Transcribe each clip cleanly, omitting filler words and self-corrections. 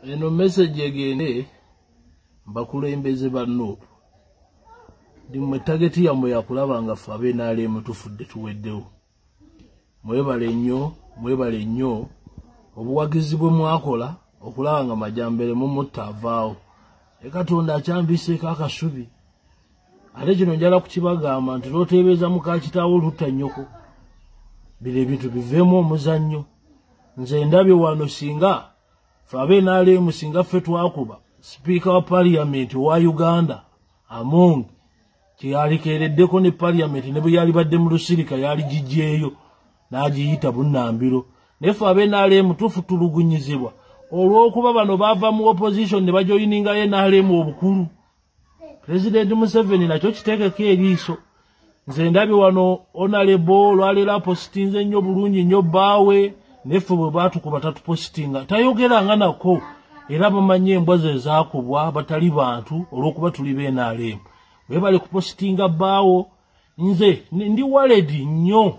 eno message egende bakulembeze banno dimwe target ya mwe yakulaba nga fabe nale mutufudde tuweddewo mwebale nnyo obuwagizi bwe mwakola okulaba nga Majambere mumutta avaawo Katonda akyambiseeko akasubi ate kino njala kukibagamba nti looteebeeza muka kitaawo lutta nnyoko bire ebintu biveemu omuzannyo nze ndabye wano singa fabe nale musinga ffe twakuba Speaker wa Parliament wa Uganda Among kyalikeereddeko ne Parliament ne bwe yali badde mu lusirika yali gijjeeyo n'agiyita bunnambiro ne fabe nale mutufu tulugunyizibwa olw'okuba bano bava mu opposition ne bajoyininga ye nale mu obukulu President Museveni nakyo kiteekeko eriiso nze ndabye wano honorable lwalera postinze nnyo bulungi nnyo bbaawe neffe bwe baatukuba tatupositinga tayogeranga nako era bamanye embwa ze zaakubwa batali bantu olw'okuba tuli beenaalemu webale kupositinga bbaawo nze ndi waledi nnyo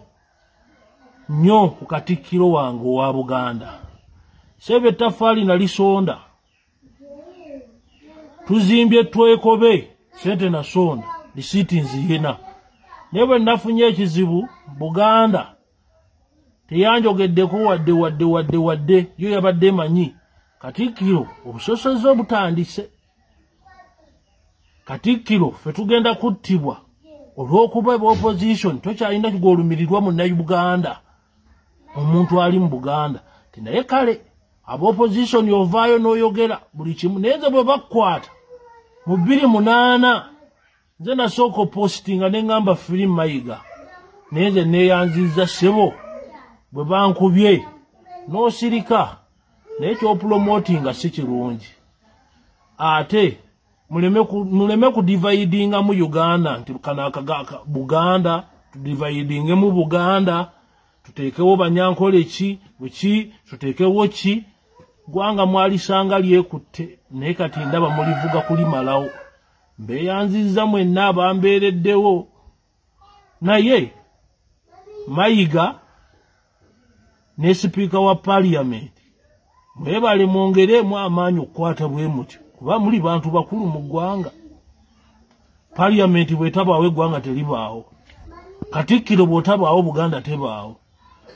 ku Katikkiro wange owa Buganda sebe ettaffaali nalisonda tuzimbye twekobe sente nasonda lisiiti nziyina naye bwe nafunye ekizibu Buganda teyanjogeddeko wadde yo yabadde manyi Katikkiro obusosoze obutandise Katikkiro ffe tugenda kuttibwa olw'okuba opposition tokyalina kigolumirirwa munnayuganda omuntu ali mu Buganda tinaye kale opposition yovaayo n'oyogera buli kimu naye nze bwe bakkwata mu 2008 nze nasooka postinga ne ngamba Film Mayiga naye nze neeyanzizza ssebo bwe bankubye n'osirika naye kyopromotinga si kirungi ate muleme kudividinga mu Uganda nti Buganda tudividinge mu Buganda tuteekewo banyankole ki tuteekewo ki gwanga mwalisanga lyekutte naye kati ndaba mulivuga kulimalawo mbeyanzizza mwenna abambeereddewo naye Mayiga ne Speaker wa Parliament mwebale mwongeremu amaanyi okukwata bwe muti kuba muli bantu bakulu mu ggwanga Parliament bwetabaawo eggwanga teribaawo Katikkiro bw'otabaawo Buganda tebaawo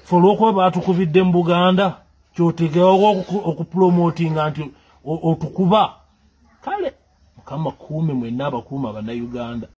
ffe olw'okuba baatukubidde mu Buganda kyotegewawo okupromotinga nti otukuba kale Mukama kuume mwenna abakuuma Bannayuganda